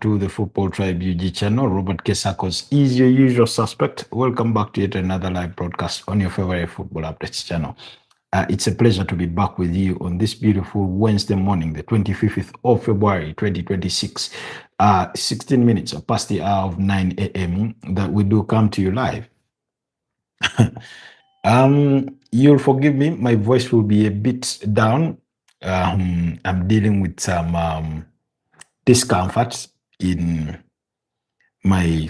to the Football Tribe UG channel. Robert Kesakos is your usual suspect. Welcome back to yet another live broadcast on your favorite football updates channel. It's a pleasure to be back with you on this beautiful Wednesday morning, the 25th of February 2026, 16 minutes past the hour of 9 a.m. that we do come to you live. You'll forgive me, my voice will be a bit down. I'm dealing with some discomfort in my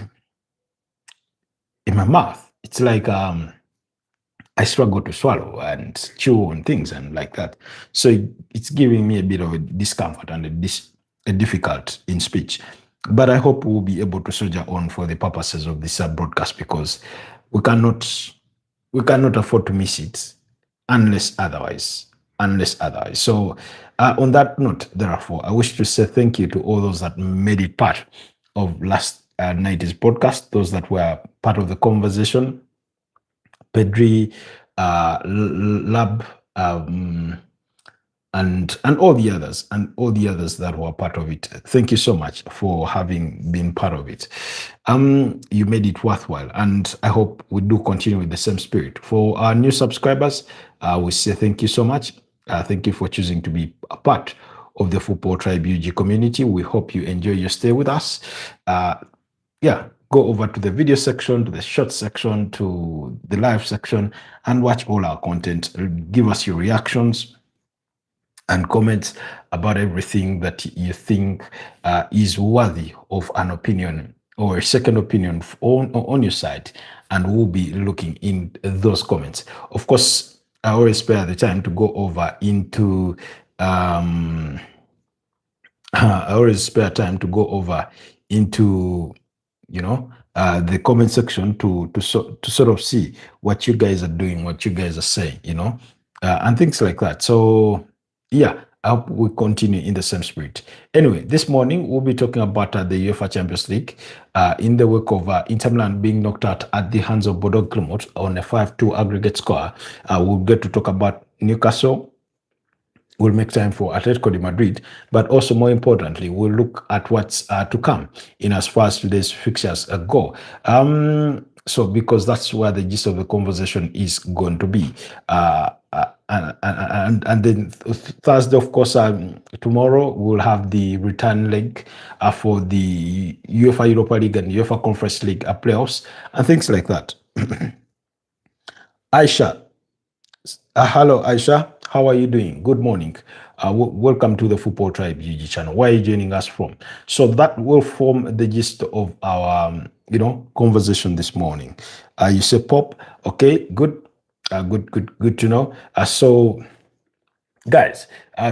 mouth. It's like I struggle to swallow and chew on things and like that. So it's giving me a bit of a discomfort and a difficult in speech. But I hope we'll be able to soldier on for the purposes of this broadcast, because we cannot afford to miss it unless otherwise. So on that note, therefore, I wish to say thank you to all those that made it part of last night's podcast, those that were part of the conversation. Pedri, Lab, and all the others, that were part of it. Thank you so much for having been part of it. You made it worthwhile, and I hope we do continue with the same spirit. For our new subscribers, we say thank you so much. Thank you for choosing to be a part of the Football Tribe UG community. We hope you enjoy your stay with us. Go over to the video section, to the short section, to the live section, and watch all our content. Give us your reactions and comments about everything that you think is worthy of an opinion or a second opinion on your side, and we'll be looking in those comments. Of course, I always spare the time to go over into the comment section to sort of see what you guys are doing, what you guys are saying, and things like that. So yeah, I hope we continue in the same spirit. Anyway, this morning we'll be talking about the UEFA Champions League in the wake of Inter Milan being knocked out at the hands of Bodo on a 5-2 aggregate score. We'll get to talk about Newcastle. We'll make time for Atletico de Madrid, but also more importantly, we'll look at what's to come in as far as today's fixtures go. So because that's where the gist of the conversation is going to be. And then Thursday, of course, tomorrow we'll have the return leg for the UEFA Europa League and UEFA Conference League playoffs and things like that. Aisha. Hello, Aisha. How are you doing? Good morning. Welcome to the Football Tribe UG channel. Where are you joining us from? So that will form the gist of our, conversation this morning. You say pop. Okay, good. Good to know. So, guys,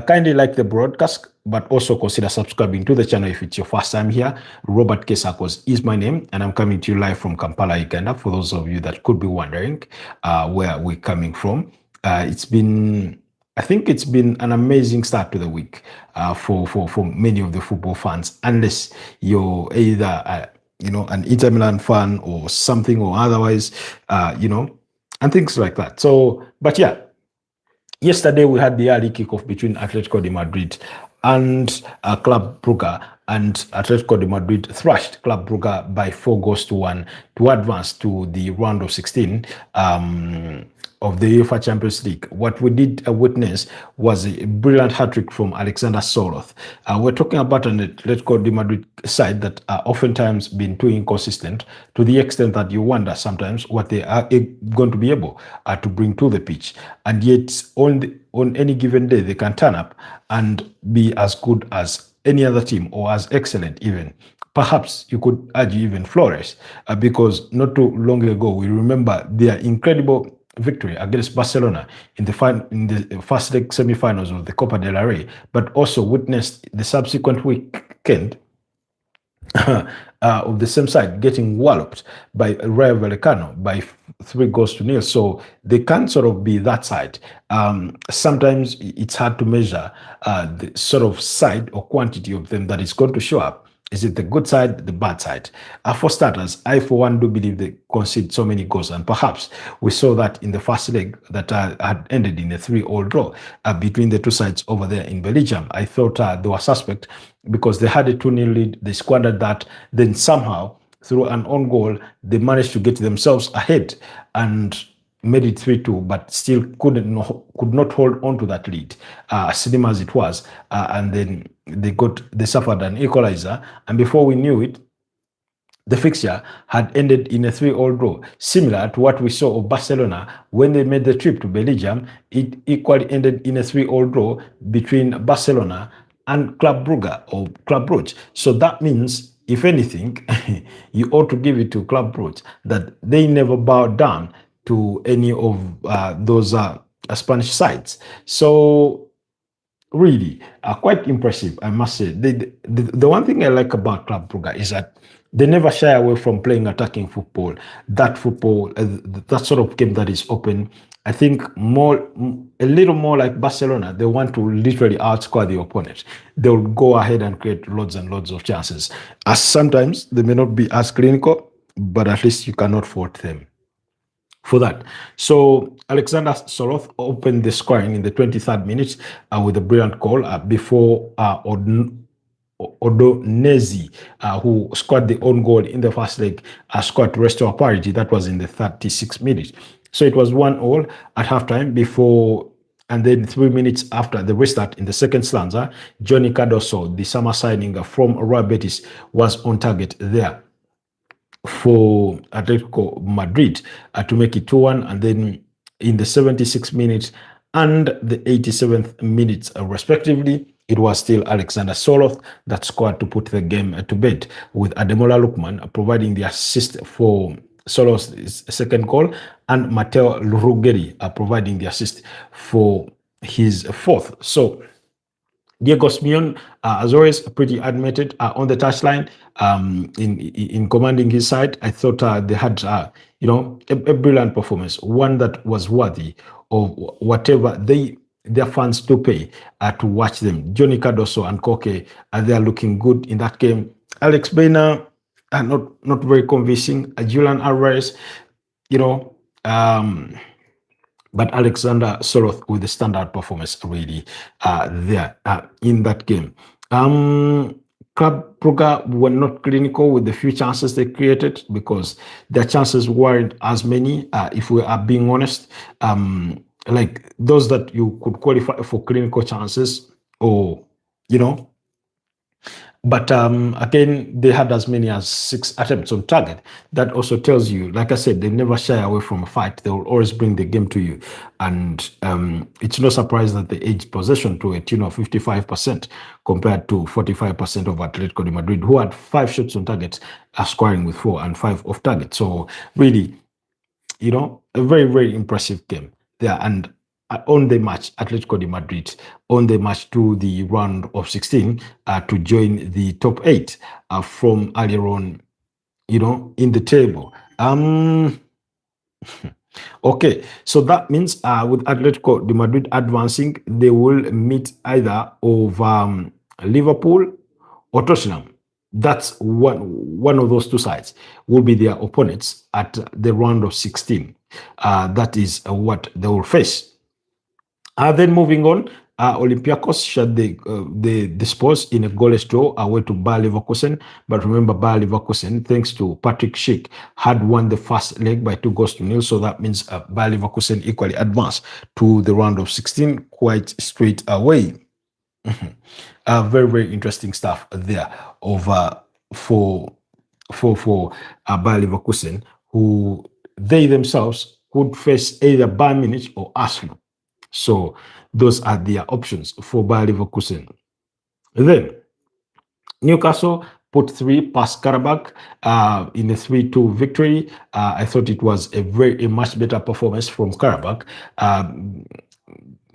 kindly like the broadcast, but also consider subscribing to the channel if it's your first time here. Robert Kesakos is my name, and I'm coming to you live from Kampala, Uganda. For those of you that could be wondering where we're coming from, it's been an amazing start to the week for many of the football fans, unless you're either an Inter Milan fan or something or otherwise, and things like that. So, but yeah. Yesterday, we had the early kickoff between Atletico de Madrid and Club Brugge, and Atletico de Madrid thrashed Club Brugge by 4-1 to advance to the round of 16 of the UEFA Champions League. What we did witness was a brilliant hat-trick from Alexander Soroth. We're talking about an Atletico de Madrid side that are oftentimes been too inconsistent, to the extent that you wonder sometimes what they are going to be able to bring to the pitch. And yet, on any given day, they can turn up and be as good as any other team, or as excellent even. Perhaps you could argue even flourish, because not too long ago, we remember their incredible victory against Barcelona in the first leg semi-finals of the Copa del Rey, but also witnessed the subsequent weekend of the same side getting walloped by Rayo Vallecano by 3-0. So they can sort of be that side. Sometimes it's hard to measure the sort of side or quantity of them that is going to show up Is it the good side, the bad side? For starters, I for one do believe they concede so many goals, and perhaps we saw that in the first leg that had ended in a 3-all draw between the two sides over there in Belgium. I thought they were suspect because they had a 2-0 lead, they squandered that, then somehow through an own goal they managed to get themselves ahead and made it 3-2, but still could not hold on to that lead, slim as it was, and then they suffered an equalizer, and before we knew it, the fixture had ended in a 3-all draw, similar to what we saw of Barcelona when they made the trip to Belgium. It equally ended in a 3-all draw between Barcelona and Club Brugge or Club Brugge. So that means, if anything, you ought to give it to Club Brugge that they never bowed down to any of those Spanish sides. So really quite impressive, I must say. The one thing I like about Club Brugge is that they never shy away from playing attacking football. That football, that sort of game that is open. I think a little more like Barcelona. They want to literally outscore the opponent. They'll go ahead and create loads and loads of chances. As sometimes they may not be as clinical, but at least you cannot fault them for that. So Alexander Soroth opened the scoring in the 23rd minute with a brilliant goal before Odonezi, who scored the own goal in the first leg, scored to restore parity. That was in the 36th minute. So it was 1-all at halftime before, and then 3 minutes after the restart in the second stanza, Johnny Cardoso, the summer signing from Real Betis, was on target there for Atletico Madrid to make it 2-1, and then in the 76th minute and the 87th minutes respectively, it was still Alexander Soroth that scored to put the game to bed, with Ademola Lookman providing the assist for Soroth's second goal, and Matteo Ruggeri providing the assist for his fourth. So Diego Simeone, as always, pretty animated on the touchline, in commanding his side. I thought they had, a brilliant performance, one that was worthy of whatever their fans do pay to watch them. Johnny Cardoso and Koke, they are looking good in that game. Alex Baina, not very convincing. Julian Alvarez, but Alexander Soroth with the standout performance really there in that game. Club Brugge were not clinical with the few chances they created because their chances weren't as many, if we are being honest. Like those that you could qualify for clinical chances, or but again, they had as many as 6 attempts on target. That also tells you, like I said, they never shy away from a fight. They will always bring the game to you. And it's no surprise that they edged possession to a tune of 55% compared to 45% of Atletico de Madrid, who had 5 shots on target, scoring with 4 and 5 off target. So really, a very, very impressive game there. And on the match, Atletico de Madrid on the match to the round of 16 to join the top 8 from earlier on, in the table. Okay, so that means with Atletico de Madrid advancing, they will meet either of Liverpool or Tottenham. That's one of those two sides will be their opponents at the round of 16. That is what they will face. Then moving on, Olympiacos shut the Spurs in a goalless draw away to Bayer Leverkusen. But remember, Bayer Leverkusen, thanks to Patrick Schick, had won the first leg by 2-0. So that means Bayer Leverkusen equally advanced to the round of 16 quite straight away. Very, very interesting stuff there for Bayer Leverkusen, who they themselves could face either Bayern Munich or Arsenal. So those are their options for Bayer Leverkusen. Then Newcastle put 3 past Karabakh in a 3-2 victory. I thought it was a much better performance from Karabakh,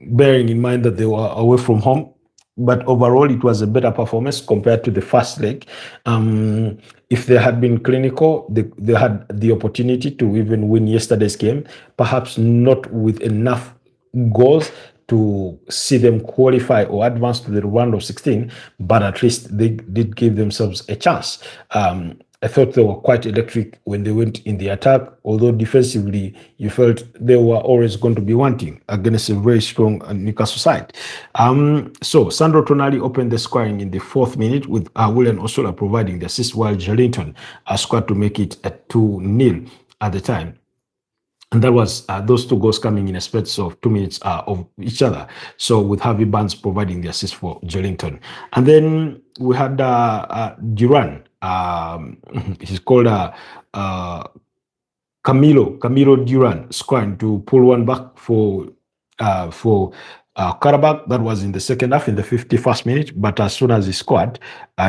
bearing in mind that they were away from home. But overall, it was a better performance compared to the first leg. If they had been clinical, they had the opportunity to even win yesterday's game, perhaps not with enough goals to see them qualify or advance to the round of 16, but at least they did give themselves a chance. I thought they were quite electric when they went in the attack, although defensively you felt they were always going to be wanting against a very strong Newcastle side. So Sandro Tonali opened the scoring in the 4th minute with William Osula providing the assist, while Joelinton scored to make it a 2-0 at the time. And that was those 2 goals coming in a space of 2 minutes of each other. So with Harvey Barnes providing the assist for Joelinton. And then we had Duran. He's called Camilo Duran scoring to pull one back for Karabakh. That was in the second half, in the 51st minute. But as soon as he scored,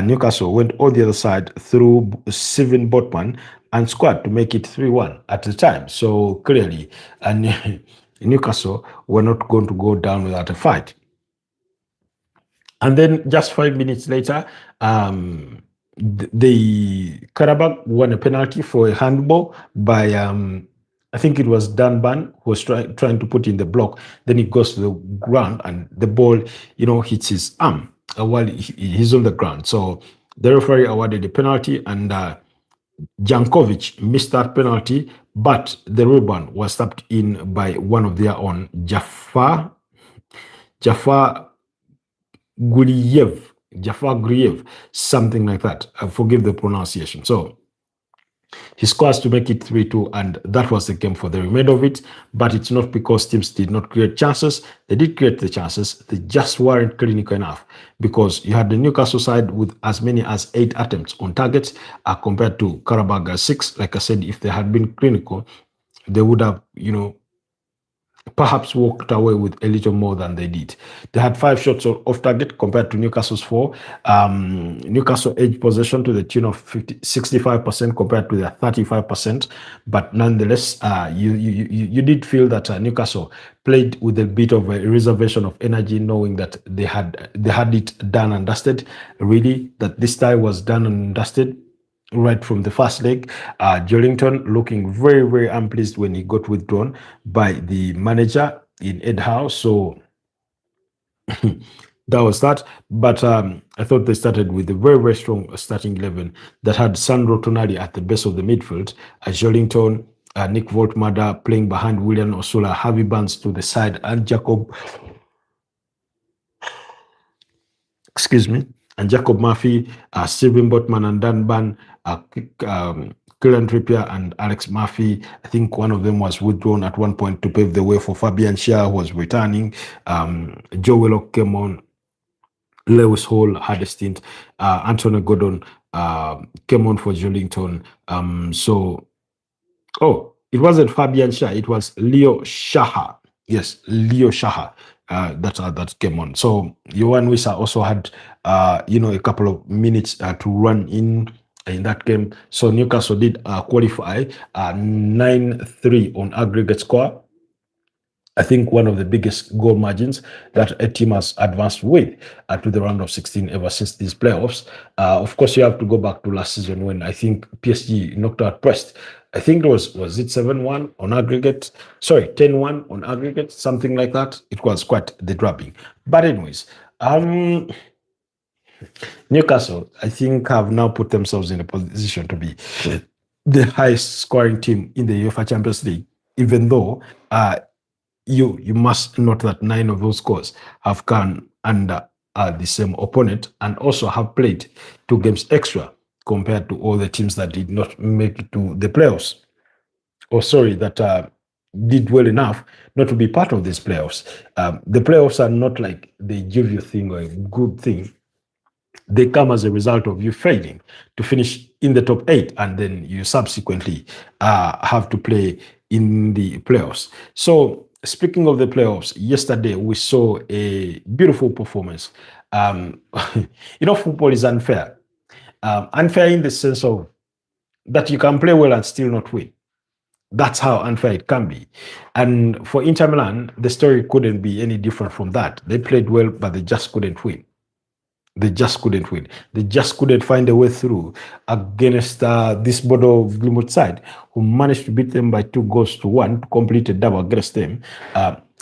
Newcastle went on the other side through Steven Botman and scored to make it 3-1 at the time. So clearly, Newcastle were not going to go down without a fight. And then just 5 minutes later, the Karabakh won a penalty for a handball by I think it was Dan Ban who was trying to put in the block. Then it goes to the ground and the ball, hits his arm while he's on the ground. So the referee awarded a penalty, and Jankovic missed that penalty, but the rebound was tapped in by one of their own, Jafar Guriev, something like that. Forgive the pronunciation. So he scores to make it 3-2, and that was the game for the remainder of it. But it's not because teams did not create chances. They did create the chances. They just weren't clinical enough, because you had the Newcastle side with as many as 8 attempts on target compared to Karabakh 6. Like I said, if they had been clinical, they would have, perhaps walked away with a little more than they did. They had 5 shots off target compared to Newcastle's 4. Newcastle edged possession to the tune of 65% compared to their 35%. But nonetheless, you did feel that Newcastle played with a bit of a reservation of energy, knowing that they had it done and dusted. Really, that this tie was done and dusted. Right from the first leg, Joelinton looking very, very unpleased when he got withdrawn by the manager in Ed Howe. So that was that. But I thought they started with a very, very strong starting 11 that had Sandro Tonali at the base of the midfield, Joelinton, Nick Voltmada playing behind William Osula, Harvey Barnes to the side, and Jacob Murphy, Steven Botman and Dan Ban, Kieran Trippier and Alex Murphy. I think one of them was withdrawn at one point to pave the way for Fabian Schär, who was returning. Joe Willock came on. Lewis Hall had a stint. Anthony Gordon came on for Joelinton. It wasn't Fabian Schär, it was Leo Shaha. Yes, Leo Shaha. That came on. So Johan Wissa also had a couple of minutes to run in that game. So Newcastle did qualify 9-3 on aggregate score. I think one of the biggest goal margins that a team has advanced with to the round of 16 ever since these playoffs. Of course, you have to go back to last season when I think PSG knocked out Brest. I think it was it 7-1 on aggregate? Sorry, 10-1 on aggregate, something like that. It was quite the drubbing. But anyways, Newcastle, I think, have now put themselves in a position to be the highest scoring team in the UEFA Champions League, even though you must note that 9 of those scores have come under the same opponent and also have played 2 games extra compared to all the teams that did not make it to the playoffs. That did well enough not to be part of these playoffs. The playoffs are not like they give you a thing or a good thing. They come as a result of you failing to finish in the top 8, and then you subsequently have to play in the playoffs. So speaking of the playoffs, yesterday we saw a beautiful performance. Football is unfair. Unfair in the sense of that you can play well and still not win. That's how unfair it can be. And for Inter Milan, the story couldn't be any different from that. They played well, but they just couldn't win. They just couldn't win. They just couldn't find a way through against this Bodo Glimwood side, who managed to beat them by 2-1 to complete a double against them.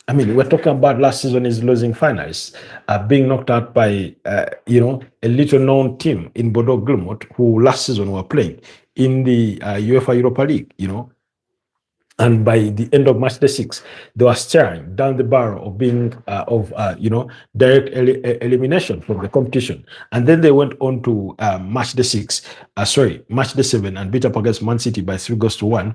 I mean, we're talking about last season is losing finals, being knocked out by, a little known team in Bodo Glimt, who last season were playing in the UEFA Europa League, and by the end of match day 6, they were staring down the barrel of being direct elimination from the competition. And then they went on to match day 7, and beat up against Man City by 3 goals to 1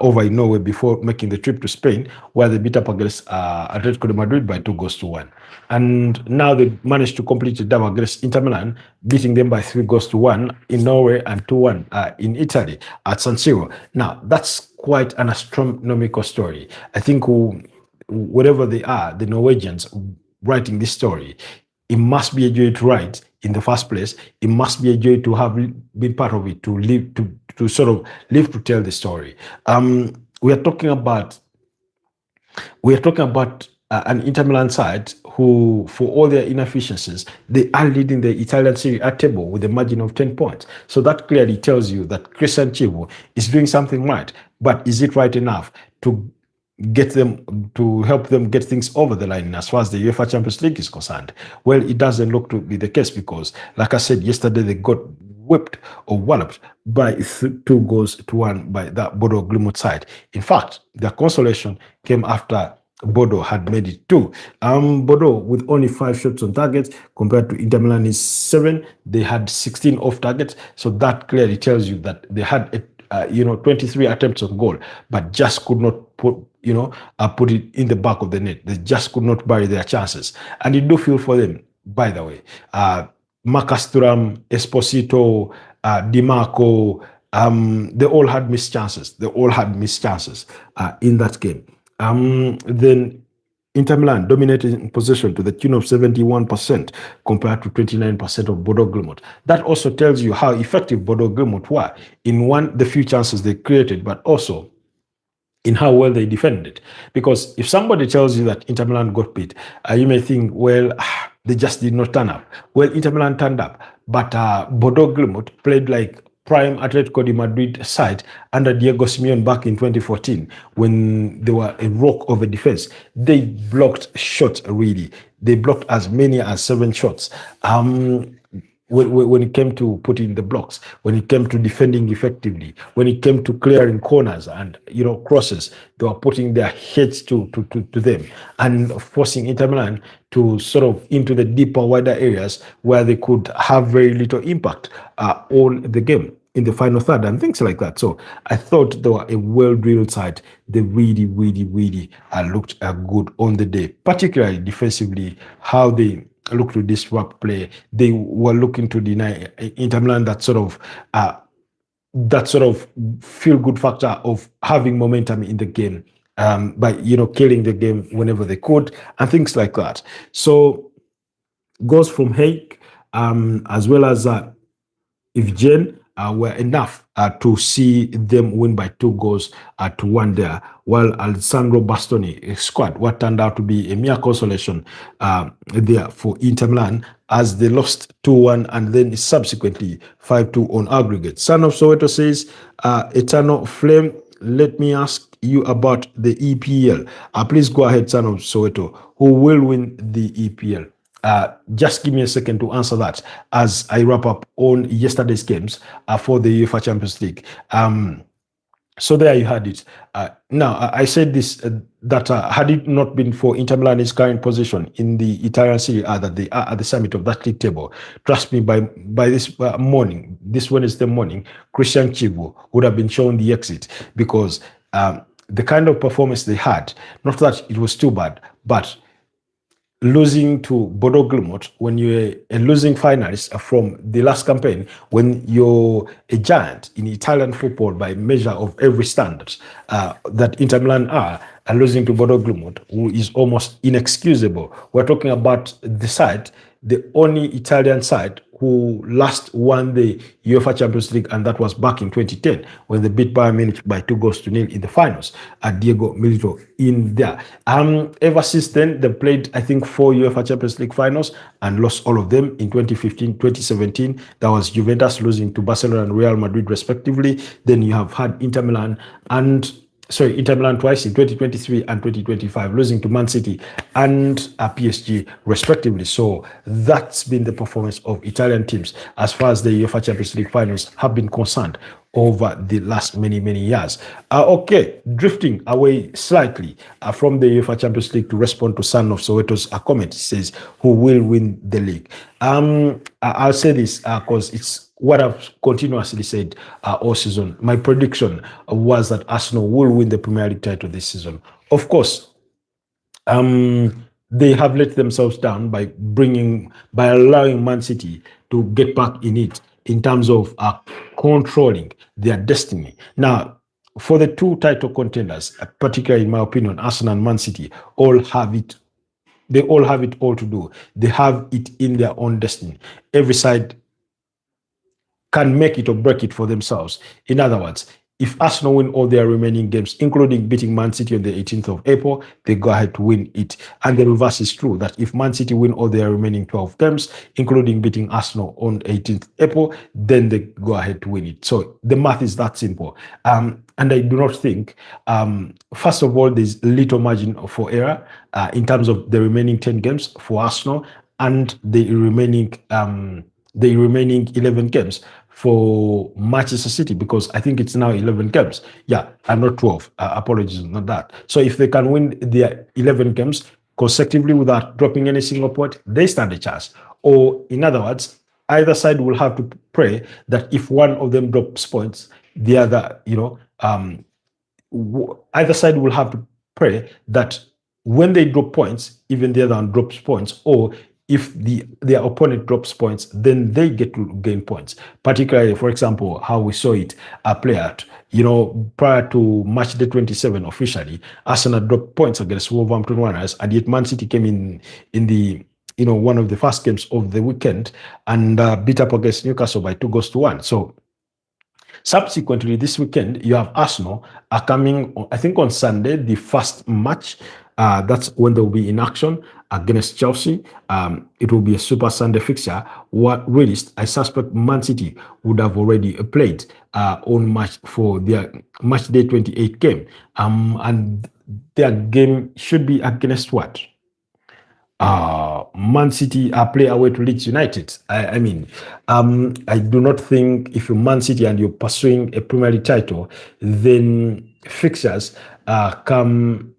over in Norway before making the trip to Spain, where they beat up against Atletico de Madrid by 2 goals to 1. And now they managed to complete the double against Inter Milan, beating them by 3 goals to 1 in Norway and 2-1 in Italy at San Siro. Now, that's quite an astronomical story. I think whatever they are, the Norwegians writing this story, it must be a joy to write in the first place. It must be a joy to have been part of it, to live, to sort of live to tell the story. We are talking about an Inter Milan side who, for all their inefficiencies, they are leading the Italian Serie A table with a margin of 10 points. So that clearly tells you that Christian Chivo is doing something right. But is it right enough to help them get things over the line as far as the UEFA Champions League is concerned? Well, it doesn't look to be the case because, like I said yesterday, they got whipped or walloped by 2 goals to 1 by that Bodo Glimt side. In fact, the consolation came after Bodo had made it 2. Bodo with only 5 shots on target compared to Inter Milan's 7. They had 16 off targets, so that clearly tells you that they had 23 attempts on goal, but just could not put it in the back of the net. They just could not bury their chances, and you do feel for them. By the way, Marcus Thuram, Esposito, Di Marco, they all had missed chances. In that game. Then Inter Milan dominated in possession to the tune of 71% compared to 29% of Bodo Glimt. That also tells you how effective Bodo Glimt were in the few chances they created, but also in how well they defended. Because if somebody tells you that Inter Milan got beat, you may think, well, they just did not turn up. Well, Inter Milan turned up, but Bodo Glimt played like prime Atletico de Madrid side under Diego Simeone back in 2014 when they were a rock of a defense. They blocked shots, really. They blocked as many as 7 shots. When it came to putting the blocks, when it came to defending effectively, when it came to clearing corners and crosses, they were putting their heads to them and forcing Inter Milan to sort of into the deeper, wider areas where they could have very little impact on the game in the final third and things like that. So I thought they were a well-drilled side. They really, really, really looked good on the day, particularly defensively, how they look to disrupt play. They were looking to deny Inter Milan that sort of feel-good factor of having momentum in the game by killing the game whenever they could and things like that. So goals from Haig as well as Evgen were enough to see them win by 2 goals to 1 there, while Alessandro Bastoni squad what turned out to be a mere consolation there for Inter Milan as they lost 2-1 and then subsequently 5-2 on aggregate. Son of Soweto says, Eternal Flame, let me ask you about the EPL. Please go ahead, Son of Soweto. Who will win the EPL? Just give me a second to answer that as I wrap up on yesterday's games for the UEFA Champions League. So there you had it. Now, I said this, that had it not been for Inter Milan's current position in the Italian Serie A, that they are at the summit of that league table, trust me, by this morning, this Wednesday morning, Christian Chivo would have been shown the exit because the kind of performance they had, not that it was too bad, but losing to Bodo Glimt when you're a losing finalist from the last campaign, when you're a giant in Italian football by measure of every standard that Inter Milan are, and losing to Bodo Glimt, who is almost inexcusable. We're talking about the side, the only Italian side who last won the UEFA Champions League, and that was back in 2010 when they beat Bayern Munich by 2-0 in the finals at Diego Milito in there. Ever since then, they played, I think, 4 UEFA Champions League finals and lost all of them in 2015, 2017. That was Juventus losing to Barcelona and Real Madrid respectively. Then you have had Inter Milan and Inter Milan twice in 2023 and 2025, losing to Man City and PSG respectively. So that's been the performance of Italian teams as far as the UEFA Champions League finals have been concerned over the last many years. Okay, drifting away slightly from the UEFA Champions League to respond to Son of Soweto's comment. He says, who will win the league? I'll say this because it's what I've continuously said all season. My prediction was that Arsenal will win the Premier League title this season. Of course, they have let themselves down by allowing Man City to get back in it in terms of controlling their destiny. Now, for the two title contenders, particularly in my opinion, Arsenal and Man City, all have it. They all have it all to do. They have it in their own destiny. Every side can make it or break it for themselves. In other words, if Arsenal win all their remaining games, including beating Man City on the 18th of April, they go ahead to win it. And the reverse is true, that if Man City win all their remaining 12 games, including beating Arsenal on 18th April, then they go ahead to win it. So the math is that simple. And I do not think, first of all, there's little margin for error in terms of the remaining 10 games for Arsenal and the remaining 11 games for Manchester City, because I think it's now 11 games. Yeah, I'm not 12. Apologies, not that. So if they can win their 11 games consecutively without dropping any single point, they stand a chance. Or in other words, either side will have to pray that if one of them drops points, the other, either side will have to pray that when they drop points, even the other one drops points, or if their opponent drops points, then they get to gain points. Particularly, for example, how we saw it play out. Prior to match day 27 officially, Arsenal dropped points against Wolverhampton Wanderers, and yet Man City came in the one of the first games of the weekend and beat up against Newcastle by 2-1. So subsequently, this weekend, you have Arsenal coming, I think, on Sunday, the first match. That's when they'll be in action against Chelsea. It will be a Super Sunday fixture. What really, I suspect Man City would have already played on match for their match day 28 game. And their game should be against what? Man City play away to Leeds United. I do not think if you're Man City and you're pursuing a Premier League title, then fixtures come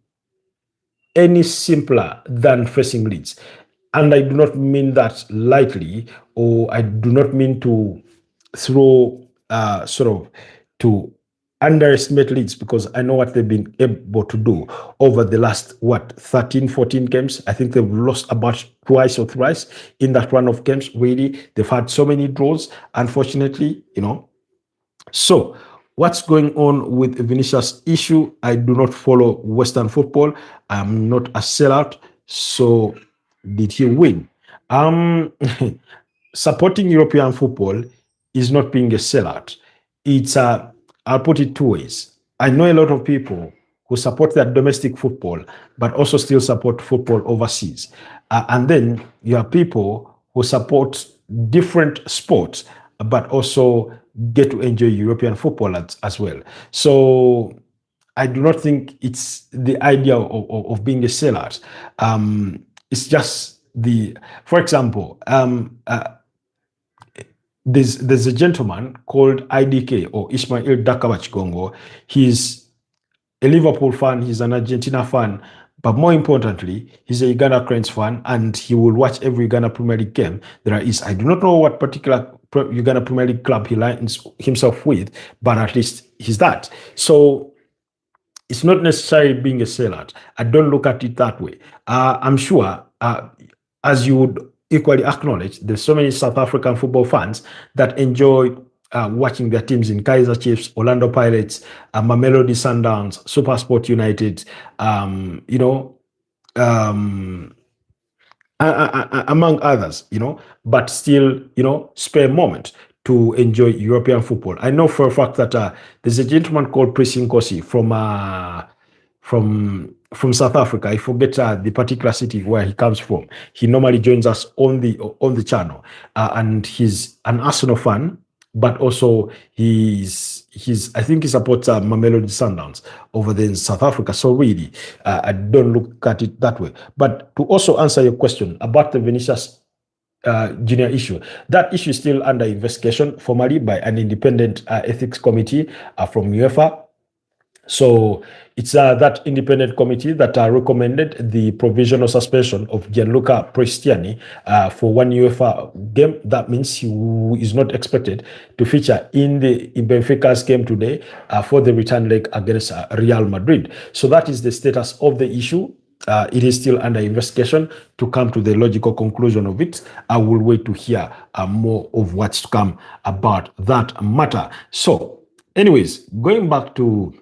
any simpler than facing Leeds. And I do not mean that lightly, or I do not mean to throw to underestimate Leeds, because I know what they've been able to do over the last 13 14 games. I think they've lost about twice or thrice in that run of games. Really, they've had so many draws, unfortunately. So what's going on with Vinicius' issue? I do not follow Western football. I'm not a sellout. So did he win? Supporting European football is not being a sellout. I'll put it two ways. I know a lot of people who support their domestic football, but also still support football overseas. And then you have people who support different sports, but also get to enjoy European football as well. So I do not think it's the idea of being a sellout. It's just for example, there's a gentleman called IDK, or Ismail Dakabach Gongo. He's a Liverpool fan, he's an Argentina fan, but more importantly, he's a Uganda Cranes fan, and he will watch every Uganda Premier League game there is. I do not know what particular Uganda Premier League club he lines himself with, but at least he's that. So it's not necessarily being a sellout. I don't look at it that way. I'm sure, as you would equally acknowledge, there's so many South African football fans that enjoy watching their teams in Kaizer Chiefs, Orlando Pirates, Mamelodi Sundowns, SuperSport United, among others, but still, spare a moment to enjoy European football. I know for a fact that there's a gentleman called Priscin Kosi from South Africa. I forget the particular city where he comes from. He normally joins us on the channel, and he's an Arsenal fan, but also he's I think he supports Mamelodi Sundowns over there in South Africa. So really, I don't look at it that way. But to also answer your question about the Vinicius Junior issue, that issue is still under investigation formally by an independent ethics committee from UEFA. So it's that independent committee that recommended the provisional suspension of Gianluca Prestiani for one UEFA game. That means he is not expected to feature in Benfica's game today for the return leg against Real Madrid. So that is the status of the issue. It is still under investigation. To come to the logical conclusion of it, I will wait to hear more of what's to come about that matter. So, anyways, going back to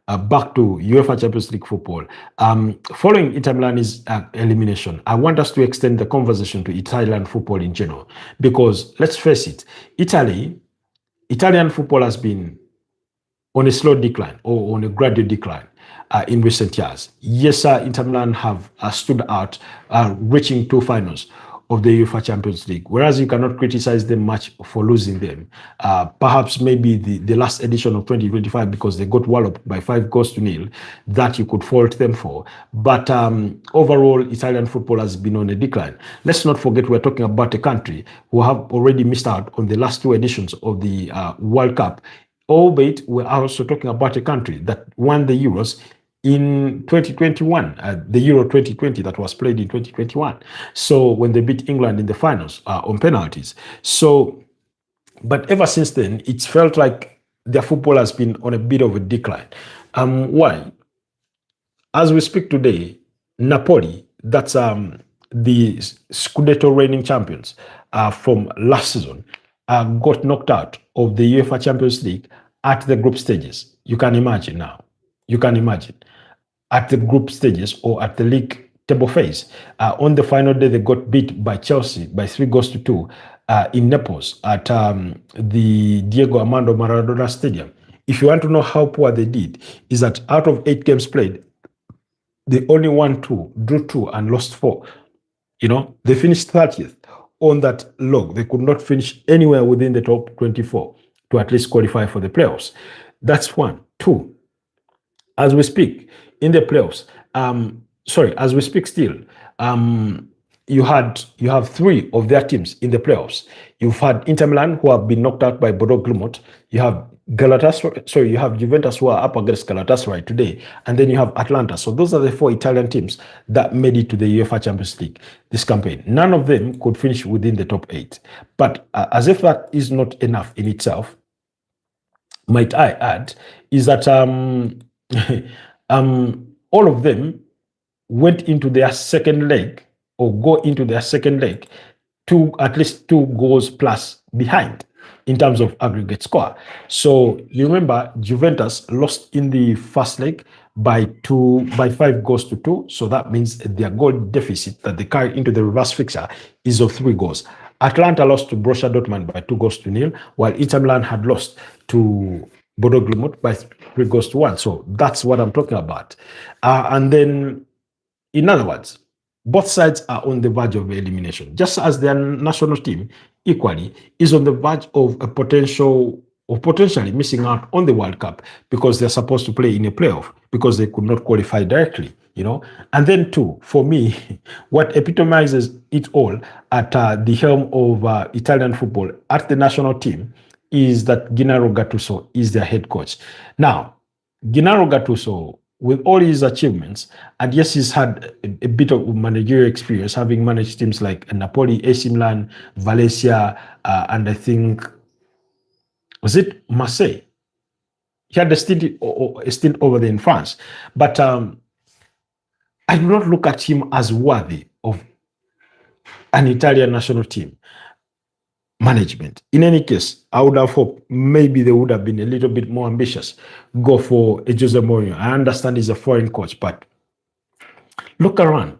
back to UEFA Champions League football. Following Inter Milan's elimination, I want us to extend the conversation to Italian football in general, because let's face it, Italian football has been on a slow decline or on a gradual decline in recent years. Yes, Inter Milan have stood out, reaching 2 finals of the UEFA Champions League, whereas you cannot criticize them much for losing them. Perhaps maybe the last edition of 2025, because they got walloped by 5-0, that you could fault them for. But overall, Italian football has been on a decline. Let's not forget we're talking about a country who have already missed out on the last 2 editions of the World Cup, albeit we're also talking about a country that won the Euros in 2021, the Euro 2020 that was played in 2021. So when they beat England in the finals on penalties. So, but ever since then, it's felt like their football has been on a bit of a decline. Why? As we speak today, Napoli, that's the Scudetto reigning champions from last season, got knocked out of the UEFA Champions League at the group stages. You can imagine now. You can imagine. At the group stages or at the league table phase. On the final day, they got beat by Chelsea by 3-2 in Naples at the Diego Armando Maradona Stadium. If you want to know how poor they did, is that out of 8 games played, they only won 2, drew 2, and lost 4. They finished 30th on that log. They could not finish anywhere within the top 24 to at least qualify for the playoffs. That's 1. 2, as we speak, in the playoffs, as we speak still, you have 3 of their teams in the playoffs. You've had Inter Milan, who have been knocked out by Bodo. You have you have Juventus, who are up against Galatasaray today, and then you have Atlanta. So those are the 4 Italian teams that made it to the UEFA Champions League this campaign. None of them could finish within the top 8. But as if that is not enough in itself, might I add, is that all of them went into their second leg or go into their second leg at least 2 goals plus behind in terms of aggregate score. So you remember Juventus lost in the first leg by 5-2. So that means their goal deficit that they carry into the reverse fixture is of 3 goals. Atlanta lost to Borussia Dortmund by 2-0, while Inter Milan had lost to Bodo Glimt by 3-1. So that's what I'm talking about. And then, in other words, both sides are on the verge of elimination, just as their national team equally is on the verge of potentially missing out on the World Cup because they're supposed to play in a playoff because they could not qualify directly. And then 2, for me, what epitomizes it all at the helm of Italian football at the national team is that Gennaro Gattuso is their head coach. Now, Gennaro Gattuso, with all his achievements, and yes, he's had a bit of managerial experience, having managed teams like Napoli, AC Milan, Valencia, and I think, was it Marseille? He had a stint over there in France. But I do not look at him as worthy of an Italian national team management. In any case, I would have hoped maybe they would have been a little bit more ambitious. Go for a Jose Mourinho. I understand he's a foreign coach, but look around.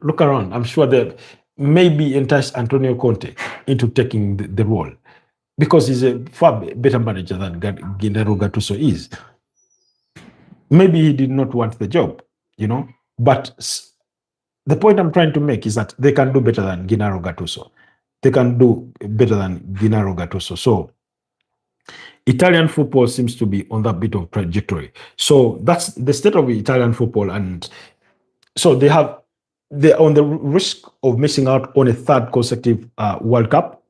I'm sure that maybe entice Antonio Conte into taking the role because he's a far better manager than Gennaro Gattuso is. Maybe he did not want the job, but the point I'm trying to make is that they can do better than Gennaro Gattuso. They can do better than Gennaro Gattuso. So Italian football seems to be on that bit of trajectory. So that's the state of Italian football, and so they're on the risk of missing out on a third consecutive World Cup.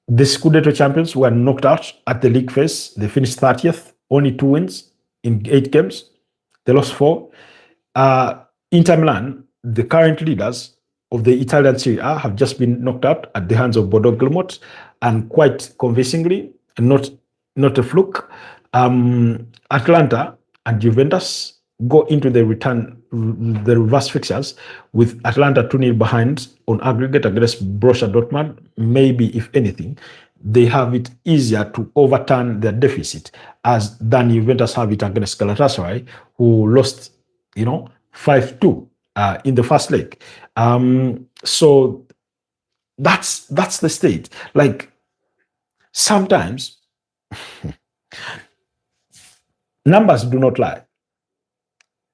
The Scudetto champions were knocked out at the league phase. They finished 30th, only 2 wins in 8 games. They lost 4. Inter Milan, the current leaders of the Italian Serie A, have just been knocked out at the hands of Bodo, and quite convincingly, not a fluke. Atlanta and Juventus go into the reverse fixtures with Atlanta 2-0 behind on aggregate against Borussia Dortmund. Maybe, if anything, they have it easier to overturn their deficit than Juventus have it against Galatasaray, who lost, 5-2 in the first leg. So that's the state. Like, sometimes numbers do not lie.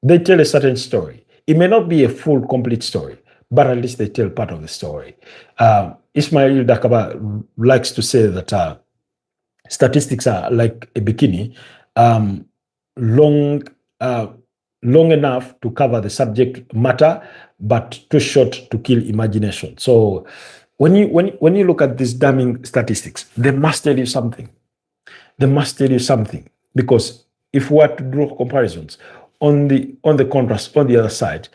They tell a certain story. It may not be a full, complete story, but at least they tell part of the story. Ismail Dakaba likes to say that statistics are like a bikini, long enough to cover the subject matter, but too short to kill imagination. So when you look at these damning statistics, they must tell you something. They must tell you something, because if we were to draw comparisons, on the contrast, on the other side,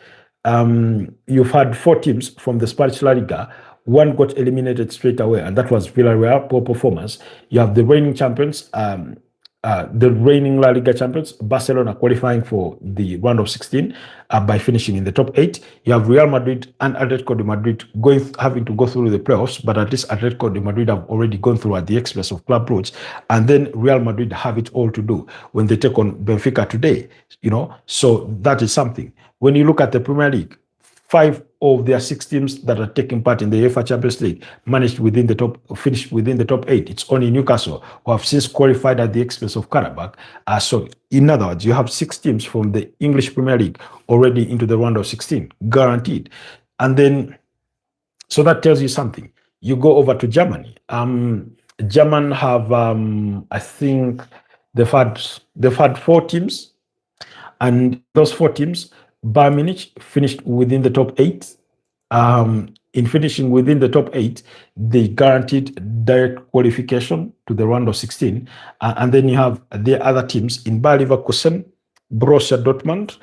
you've had 4 teams from the Spanish La Liga. One got eliminated straight away, and that was Villarreal, poor performance. You have the reigning champions, the reigning La Liga champions, Barcelona, qualifying for the round of 16 by finishing in the top 8. You have Real Madrid and Atletico de Madrid having to go through the playoffs, but at least Atletico de Madrid have already gone through at the expense of Club Brugge, and then Real Madrid have it all to do when they take on Benfica today. So that is something. When you look at the Premier League, 5 of their 6 teams that are taking part in the UEFA Champions League finished within the top 8. It's only Newcastle who have since qualified at the expense of Karabakh. So in other words, you have 6 teams from the English Premier League already into the round of 16, guaranteed. And then, so that tells you something. You go over to Germany. German have, I think, they've had 4 teams, and those 4 teams, Bayern Munich finished within the top 8. In finishing within the top 8, they guaranteed direct qualification to the round of 16. And then you have the other teams in Bayer Leverkusen, Borussia Dortmund,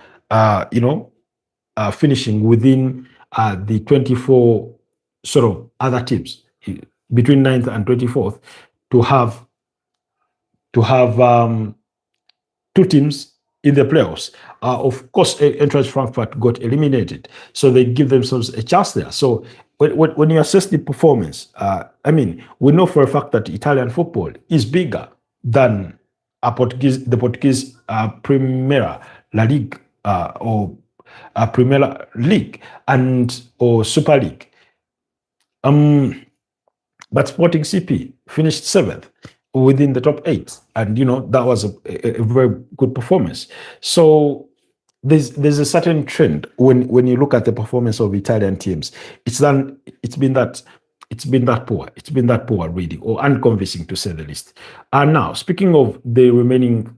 finishing within the 24 sort of other teams between 9th and 24th to have 2 teams in the playoffs. Of course, Eintracht Frankfurt got eliminated, so they give themselves a chance there. So when you assess the performance, we know for a fact that Italian football is bigger than the Portuguese Primeira La Liga or Primeira League or Super League. But Sporting CP finished 7th within the top 8, and that was a very good performance. So there's a certain trend when you look at the performance of Italian teams. It's been that poor. It's been that poor, really, or unconvincing, to say the least. And now, speaking of the remaining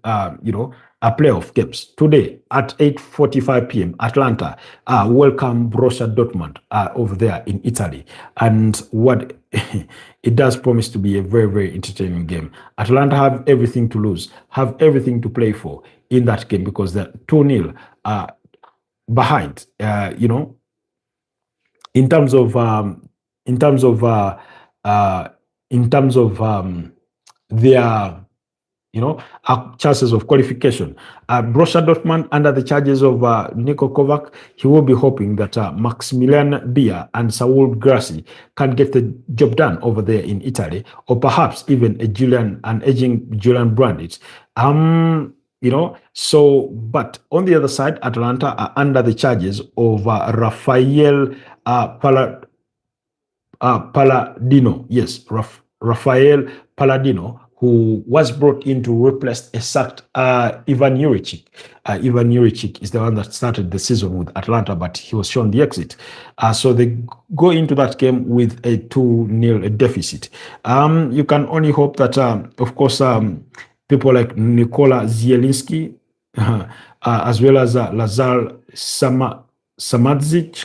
playoff games, today at 8:45 p.m. Atlanta welcome Borussia Dortmund over there in Italy, and what it does promise to be a very, very entertaining game. Atlanta have everything to lose, have everything to play for in that game, because they're 2-0 behind. In terms of their chances of qualification. Borussia Dortmund, under the charges of Niko Kovac, he will be hoping that Maximilian Bier and Saul Grassi can get the job done over there in Italy, or perhaps even an aging Julian Brandt. But on the other side, Atalanta are under the charges of Rafael Palladino. Yes, Rafael Palladino, who was brought in to replace a sacked Ivan Juricic. Ivan Juricic is the one that started the season with Atlanta, but he was shown the exit. So they go into that game with a 2-0 deficit. You can only hope that, of course, people like Nikola Zielinski, as well as Lazar Samadzic,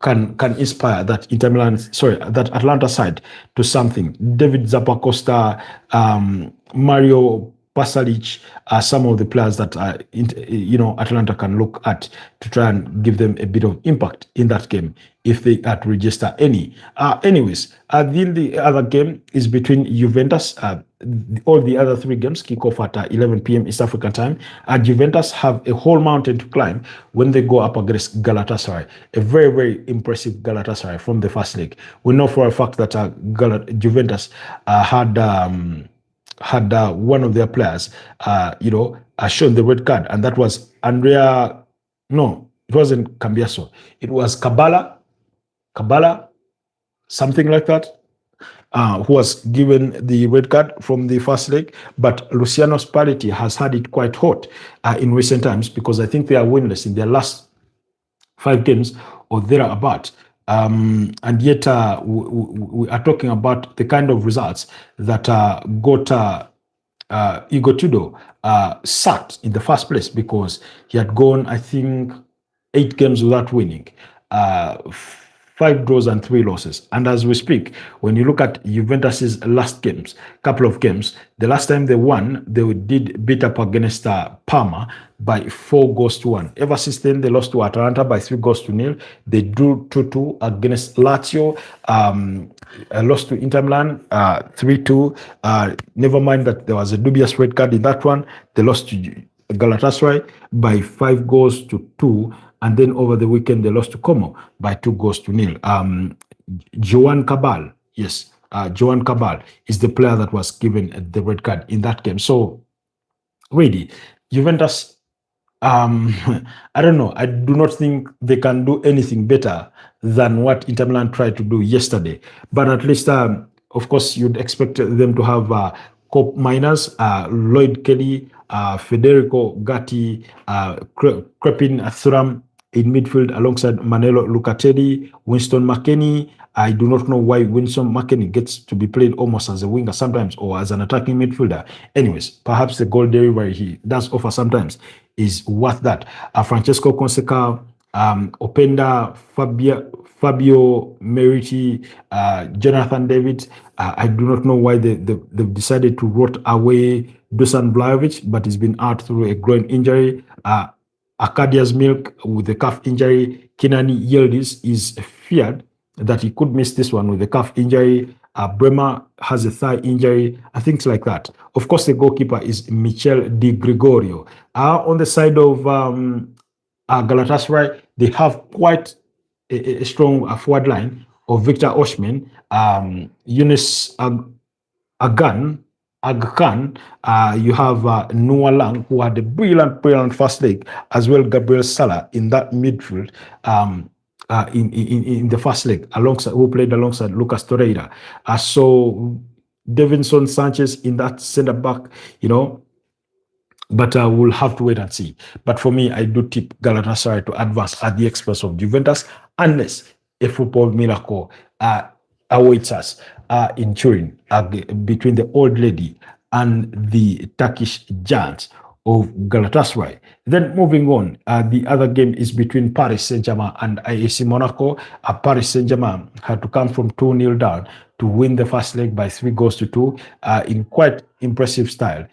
can inspire that that Atlanta side to something. David Zappacosta, Mario Pasalic are some of the players that Atlanta can look at to try and give them a bit of impact in that game if they are to register any. Then the other game is between Juventus. All the other three games kick off at 11 p.m. East African time. Juventus have a whole mountain to climb when they go up against Galatasaray. A very, very impressive Galatasaray from the first leg. We know for a fact that Juventus had one of their players, shown the red card, and that was Andrea. No, it wasn't Cambiaso. It was Kabala, something like that, who was given the red card from the first leg. But Luciano Spalletti has had it quite hot in recent times, because I think they are winless in their last 5 games or thereabout. And yet we are talking about the kind of results that got Igor Tudor sacked in the first place, because he had gone, I think, 8 games without winning, 5 draws and 3 losses. And as we speak, when you look at Juventus's last couple of games, the last time they won, they did beat up against Parma by 4-1. Ever since then, they lost to Atalanta by 3-0. They drew 2-2 against Lazio, lost to Inter Milan 3-2. Never mind that there was a dubious red card in that one. They lost to Galatasaray by 5-2. And then over the weekend, they lost to Como by 2-0. Joan Cabal, yes, Joan Cabal is the player that was given the red card in that game. So, really, Juventus, I don't know. I do not think they can do anything better than what Inter Milan tried to do yesterday. But at least, of course, you'd expect them to have Cop Miners, Lloyd Kelly, Federico Gatti, Crepin Thuram in midfield alongside Manelo Lucatelli, Winston McKennie. I do not know why Winston McKennie gets to be played almost as a winger sometimes or as an attacking midfielder. Anyways, perhaps the goal delivery he does offer sometimes is worth that. Francesco Fonseca, Openda, Fabio Meriti, Jonathan David. I do not know why they've decided to rot away Dusan Vlahovic, but he's been out through a groin injury. Arcadius Milk with the calf injury. Kinani Yildiz is feared that he could miss this one with the calf injury. Bremer has a thigh injury, and things like that. Of course, the goalkeeper is Michel Di Gregorio. On the side of Galatasaray, they have quite a strong forward line of Victor Osimhen, Yunus Aghan, you have Noah Lang, who had a brilliant first leg, as well Gabriel Sala in that midfield in the first leg, who played alongside Lucas Torreira. So Davinson Sanchez in that centre back, but we'll have to wait and see. But for me, I do tip Galatasaray to advance at the expense of Juventus, unless a football miracle awaits us in Turin between the old lady and the Turkish giants of Galatasaray. Then moving on, the other game is between Paris Saint-Germain and AS Monaco. Paris Saint-Germain had to come from 2-0 down to win the first leg by 3-2 in quite impressive style.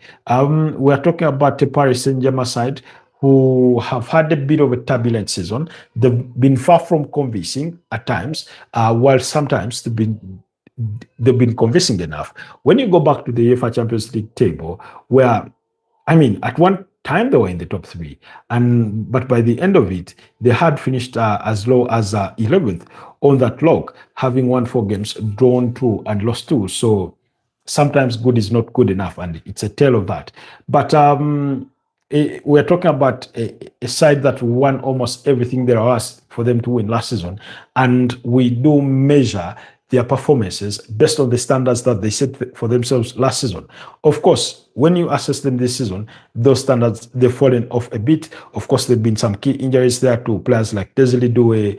We are talking about the Paris Saint-Germain side who have had a bit of a turbulent season. They've been far from convincing at times, while sometimes they've been convincing enough. When you go back to the UEFA Champions League table, where, at one time they were in the top 3, but by the end of it, they had finished as low as 11th on that log, having won 4 games, drawn 2, and lost 2. So sometimes good is not good enough, and it's a tale of that. But we're talking about a side that won almost everything there was for them to win last season, and we do measure their performances based on the standards that they set for themselves last season. Of course, when you assess them this season, those standards, they've fallen off a bit. Of course, there have been some key injuries there to players like Desiree Doué,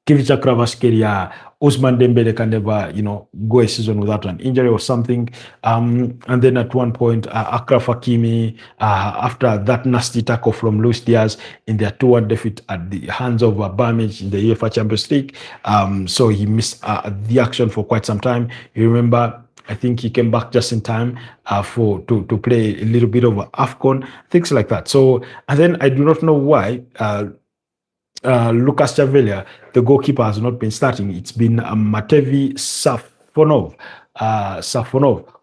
Kivicha Kvaratskhelia, Ousmane Dembele can never, go a season without an injury or something. And then at one point, Achraf Hakimi, after that nasty tackle from Luis Diaz in their 2-1 defeat at the hands of Aubameyang in the UEFA Champions League, so he missed the action for quite some time. You remember, I think he came back just in time to play a little bit of AFCON, things like that. So, and then I do not know why Lucas Chavelia, the goalkeeper, has not been starting. It's been Matevi Safonov,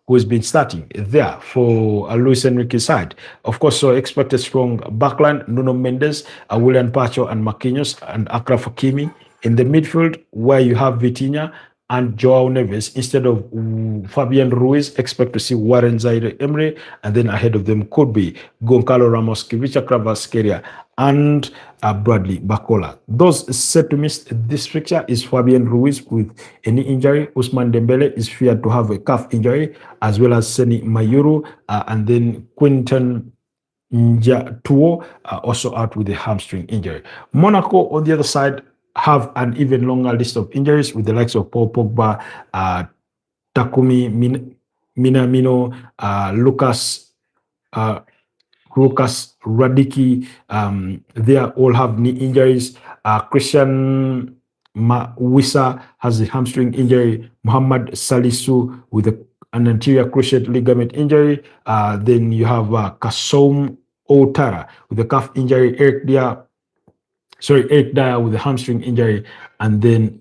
who has been starting there for Luis Enrique's side. Of course, so expect a strong backline: Nuno Mendes, Willian Pacho, and Marquinhos, and Achraf Hakimi. In the midfield, where you have Vitinha and Joao Neves, instead of Fabian Ruiz, expect to see Warren Zaire-Emery, and then ahead of them could be Goncalo Ramos, Kivicha Kvaratskhelia, and Bradley Bacola. Those set to miss this fixture is Fabian Ruiz with a knee injury. Ousmane Dembele is feared to have a calf injury, as well as Seni Mayuru, and then Quinton Njatuo also out with a hamstring injury. Monaco, on the other side, have an even longer list of injuries with the likes of Paul Pogba, Takumi Minamino, Lucas Radicki. They all have knee injuries. Christian Mawisa has a hamstring injury. Muhammad Salisu with an anterior cruciate ligament injury. Then you have Kassoum Ouattara with a calf injury. Eric Dyer with a hamstring injury, and then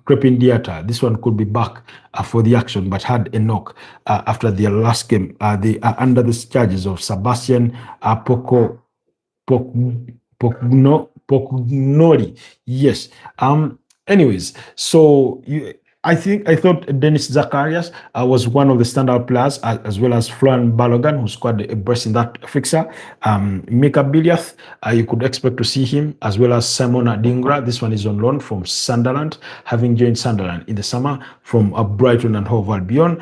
Crepin Diatta. This one could be back for the action, but had a knock after their last game. They are under the charges of Sebastian Pognori. Yes. Anyways, so I thought Dennis Zacharias was one of the standout players, as well as Florian Balogun, who scored a brace in that fixture. Mika Biliath, you could expect to see him, as well as Simon Adingra. This one is on loan from Sunderland, having joined Sunderland in the summer from Brighton and Hove Albion.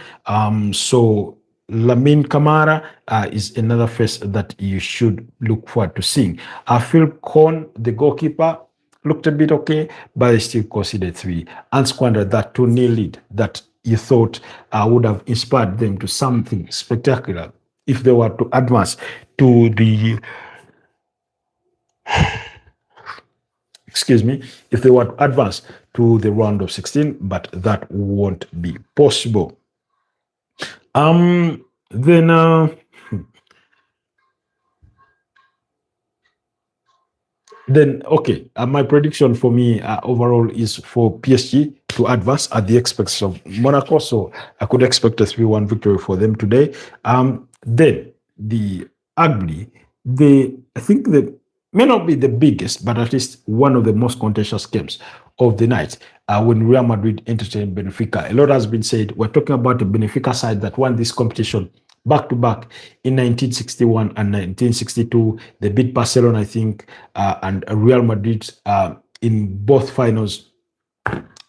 So Lamine Kamara is another face that you should look forward to seeing. Phil Cohn, the goalkeeper, looked a bit okay, but they still conceded 3 and squandered that 2-0 lead that you thought would have inspired them to something spectacular if they were to advance to the if they were to advance to the round of 16, but that won't be possible. Then, okay, my prediction for me overall is for PSG to advance at the expense of Monaco. So I could expect a 3-1 victory for them today. Then the ugly, I think they may not be the biggest, but at least one of the most contentious games of the night when Real Madrid entertained Benfica. A lot has been said. We're talking about the Benfica side that won this competition back-to-back in 1961 and 1962. They beat Barcelona, I think, and Real Madrid in both finals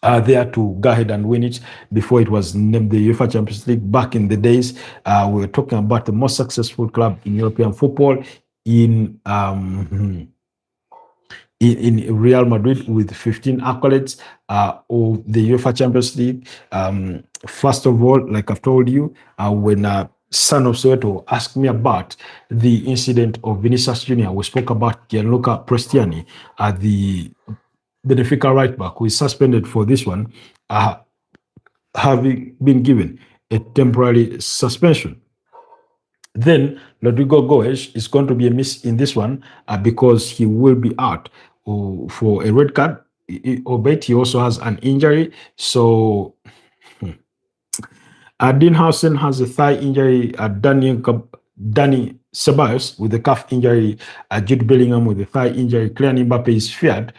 there to go ahead and win it before it was named the UEFA Champions League back in the days. We were talking about the most successful club in European football in Real Madrid with 15 accolades of the UEFA Champions League. First of all, like I've told you, when Son of Soweto asked me about the incident of Vinicius Jr., we spoke about Gianluca Prestiani, the Benfica right back, who is suspended for this one, having been given a temporary suspension. Then Rodrigo Goes is going to be a miss in this one because he will be out for a red card. Albeit he also has an injury. So Dean Howson has a thigh injury. Danny Ceballos with a calf injury. Jude Bellingham with a thigh injury. Kylian Mbappe is feared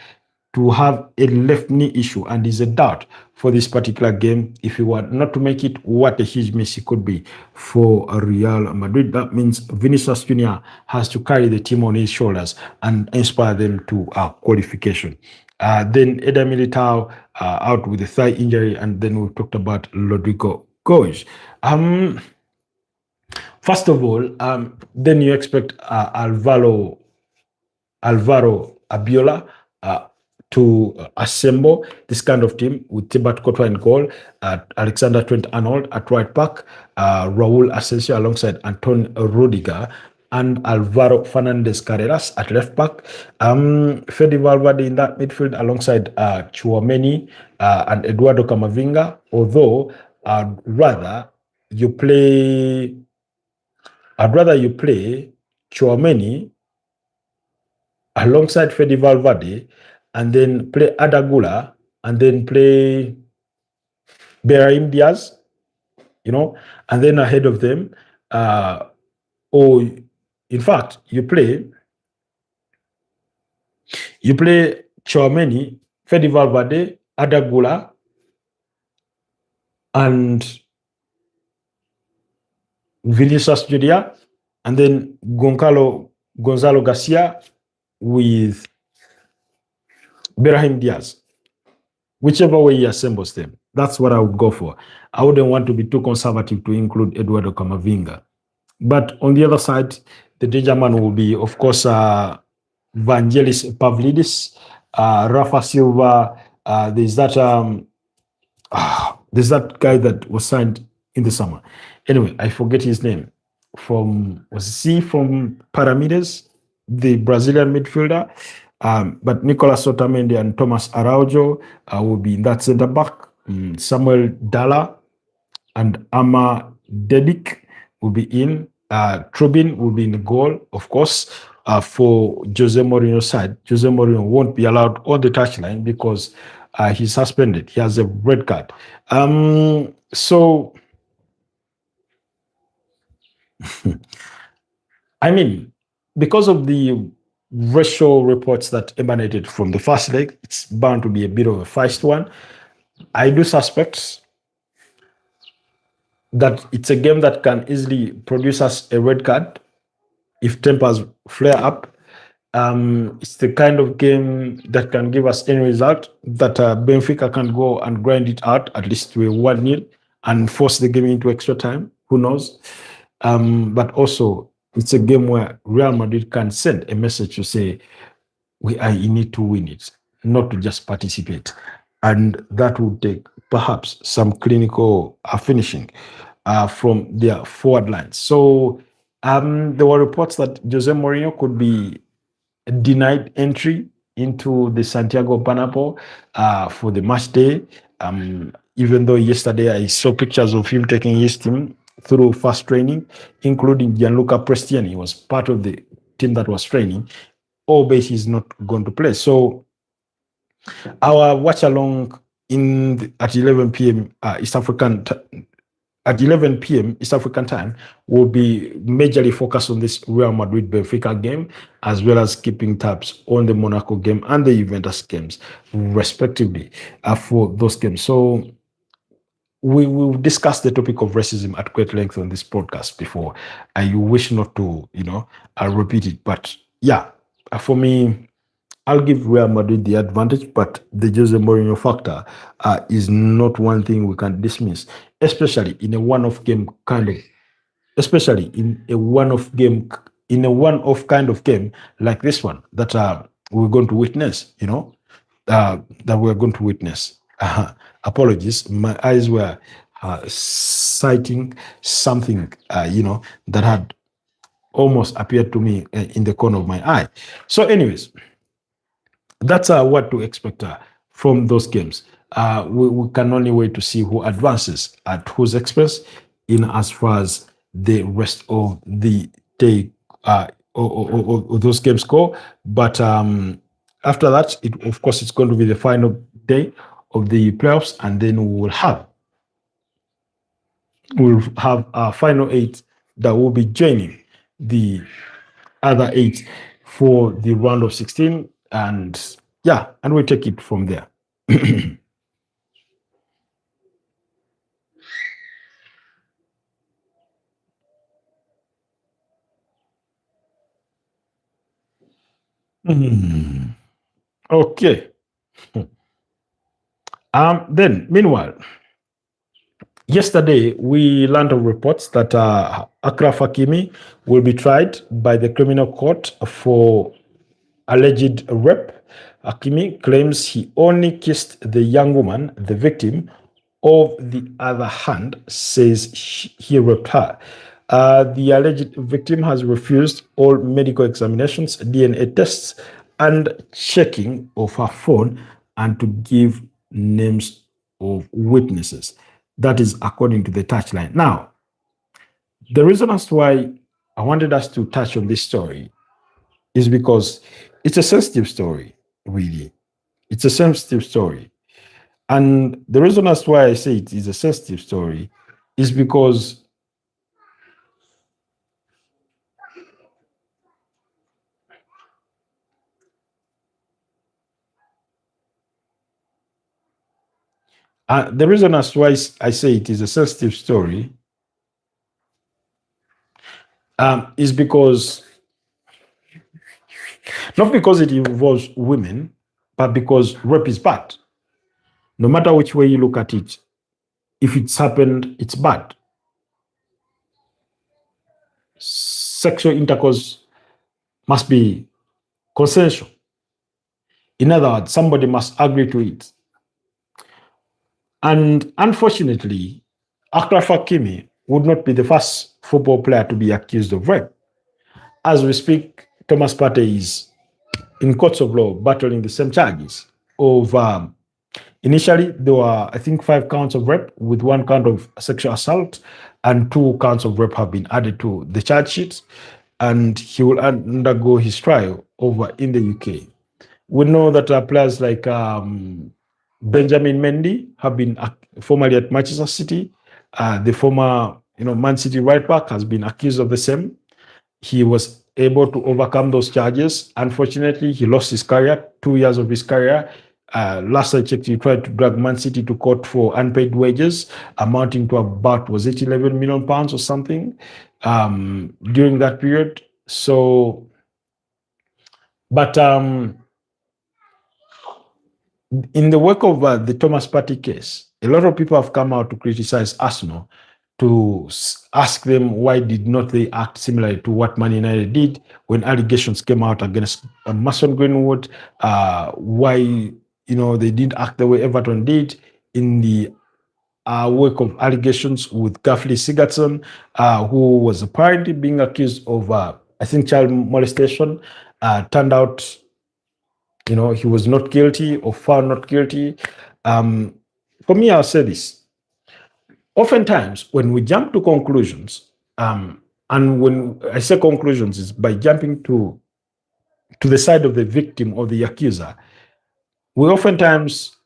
to have a left knee issue and is a doubt for this particular game. If he were not to make it, what a huge miss it could be for Real Madrid. That means Vinicius Jr. has to carry the team on his shoulders and inspire them to qualification. Then Eder Militao out with a thigh injury, and then we talked about Rodrigo Goes. Um, First of all, then you expect Alvaro Abiola to assemble this kind of team with Thibaut Courtois in goal, Alexander Trent Arnold at right back, Raul Asensio alongside Anton Rudiger, and Alvaro Fernandez Carreras at left back. Fede Valverde in that midfield alongside Chouameni and Eduardo Camavinga. Although rather you play, I'd rather you play Chouameni alongside Fede Valverde, and then play Adagula, and then play Brahim Diaz, and then ahead of them, or in fact, you play Chouameni, Fede Valverde, Adagula, and Vinicius Junior, and then Gonzalo Garcia with Brahim Diaz. Whichever way he assembles them, that's what I would go for. I wouldn't want to be too conservative to include Eduardo Camavinga. But on the other side, the danger man will be, of course, Vangelis Pavlidis, Rafa Silva. There's that guy that was signed in the summer. Anyway, I forget his name. From Paramides, the Brazilian midfielder? But Nicolas Otamendi and Thomas Araujo will be in that centre back. Samuel Dalla and Ama Dedic will be in. Trubin will be in the goal, of course. For Jose Mourinho's side, Jose Mourinho won't be allowed on the touchline because he's suspended. He has a red card. So, I mean, because of the racial reports that emanated from the first leg, it's bound to be a bit of a feist one. I do suspect that it's a game that can easily produce us a red card if tempers flare up. It's the kind of game that can give us any result that Benfica can go and grind it out, at least to a 1-0, and force the game into extra time. Who knows? But also, it's a game where Real Madrid can send a message to say, you need to win it, not to just participate. And that would take perhaps some clinical finishing from their forward lines. So there were reports that Jose Mourinho could be denied entry into the Santiago Bernabeu for the match day. Even though yesterday I saw pictures of him taking his team through fast training, including Gianluca Prestiani. He was part of the team that was training, albeit he's not going to play. So our watch along at 11 p.m. East African at 11 p.m. East African time will be majorly focused on this Real Madrid Benfica game, as well as keeping tabs on the Monaco game and the Juventus games, respectively, for those games. So we will discuss the topic of racism at great length on this podcast before. I wish not to, repeat it, but yeah, for me, I'll give Real Madrid the advantage, but the Jose Mourinho factor is not one thing we can dismiss, especially in a one-off game especially in a one-off kind of game like this one that we're going to witness. That we're going to witness. Apologies, my eyes were citing something, that had almost appeared to me in the corner of my eye. So, anyways. That's what to expect from those games. We can only wait to see who advances at whose expense in as far as the rest of the day or those games go. But after that, of course, it's going to be the final day of the playoffs, and then we'll have our final 8 that will be joining the other 8 for the round of 16, and we'll take it from there. Okay. Then, meanwhile, yesterday we learned of reports that Akraf Hakimi will be tried by the criminal court for alleged rape. Hakimi claims he only kissed the young woman, the victim. On the other hand, says he raped her. The alleged victim has refused all medical examinations, DNA tests, and checking of her phone, and to give names of witnesses. That is according to the touchline. Now, the reason as to why I wanted us to touch on this story is because it's a sensitive story, really. It's a sensitive story. And the reason as to why I say it is a sensitive story is because the reason as to why I say it is a sensitive story is because, not because it involves women, but because rape is bad. No matter which way you look at it, if it's happened, it's bad. Sexual intercourse must be consensual. In other words, somebody must agree to it. And unfortunately, Akraf Hakimi would not be the first football player to be accused of rape. As we speak, Thomas Partey is in courts of law battling the same charges of initially there were, I think, 5 counts of rape with 1 count of sexual assault, and 2 counts of rape have been added to the charge sheet, and he will undergo his trial over in the UK. We know that players like Benjamin Mendy have been formerly at Manchester City. The former, Man City right back has been accused of the same. He was able to overcome those charges. Unfortunately, he lost his career, 2 years of his career. Last I checked, he tried to drag Man City to court for unpaid wages, amounting to about, was it 11 million pounds or something during that period. So, but in the wake of the Thomas Partey case, a lot of people have come out to criticize Arsenal, to ask them why did not they act similarly to what Man United did when allegations came out against Mason Greenwood, why they didn't act the way Everton did in the wake of allegations with Gafley Sigurdsson, who was apparently being accused of, I think, child molestation. Turned out he was not guilty or found not guilty. For me, I'll say this. Oftentimes, when we jump to conclusions, and when I say conclusions, is by jumping to the side of the victim or the accuser, we oftentimes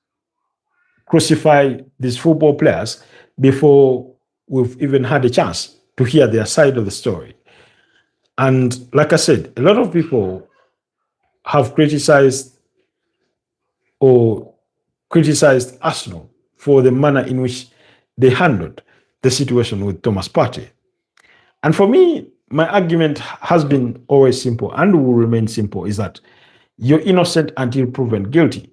crucify these football players before we've even had a chance to hear their side of the story. And like I said, a lot of people have criticized Arsenal for the manner in which they handled the situation with Thomas Partey. And for me, my argument has been always simple and will remain simple, is that you're innocent until proven guilty.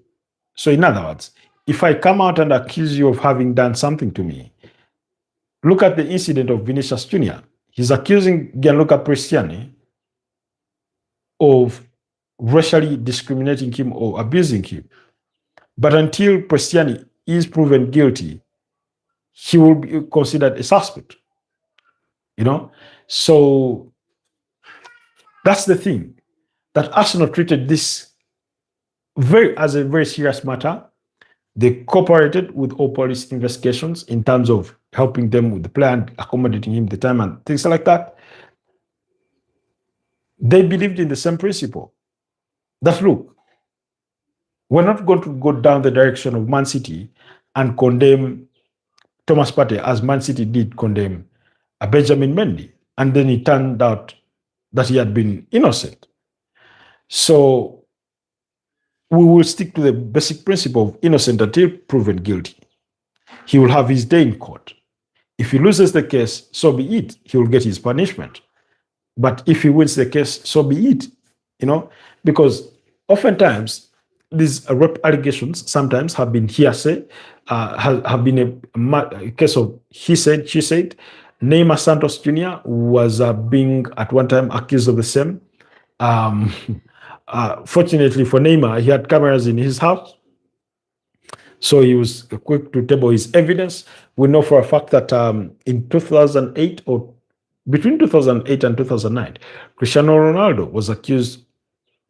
So in other words, if I come out and accuse you of having done something to me, look at the incident of Vinicius Jr. He's accusing Gianluca Prestiani of racially discriminating him or abusing him. But until Prestiani is proven guilty, he will be considered a suspect. So that's the thing, that Arsenal treated this as a very serious matter. They cooperated with all police investigations in terms of helping them with the plan, accommodating him the time and things like that. They believed in the same principle. That, look, we're not going to go down the direction of Man City and condemn Thomas Partey as Man City did condemn Benjamin Mendy. And then it turned out that he had been innocent. So we will stick to the basic principle of innocent until proven guilty. He will have his day in court. If he loses the case, so be it. He will get his punishment. But if he wins the case, so be it. Because oftentimes these rape allegations sometimes have been hearsay, have been a case of he said, she said. Neymar Santos Jr. was being at one time accused of the same. Um, Fortunately for Neymar, he had cameras in his house, so he was quick to table his evidence. We know for a fact that in 2008 or between 2008 and 2009, Cristiano Ronaldo was accused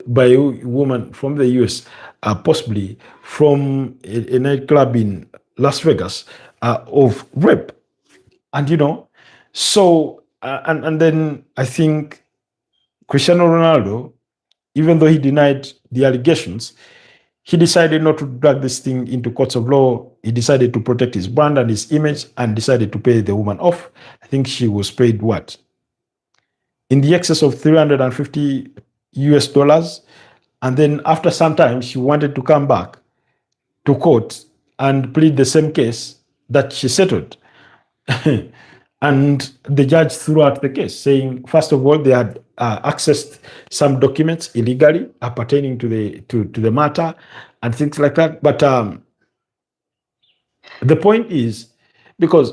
by a woman from the US, possibly from a nightclub in Las Vegas, of rape. And, and then I think Cristiano Ronaldo, even though he denied the allegations, he decided not to drag this thing into courts of law. He decided to protect his brand and his image and decided to pay the woman off. I think she was paid what? In the excess of 350 US dollars. And then after some time, she wanted to come back to court and plead the same case that she settled. And the judge threw out the case, saying, first of all, they had accessed some documents illegally pertaining to the matter and things like that. But the point is, because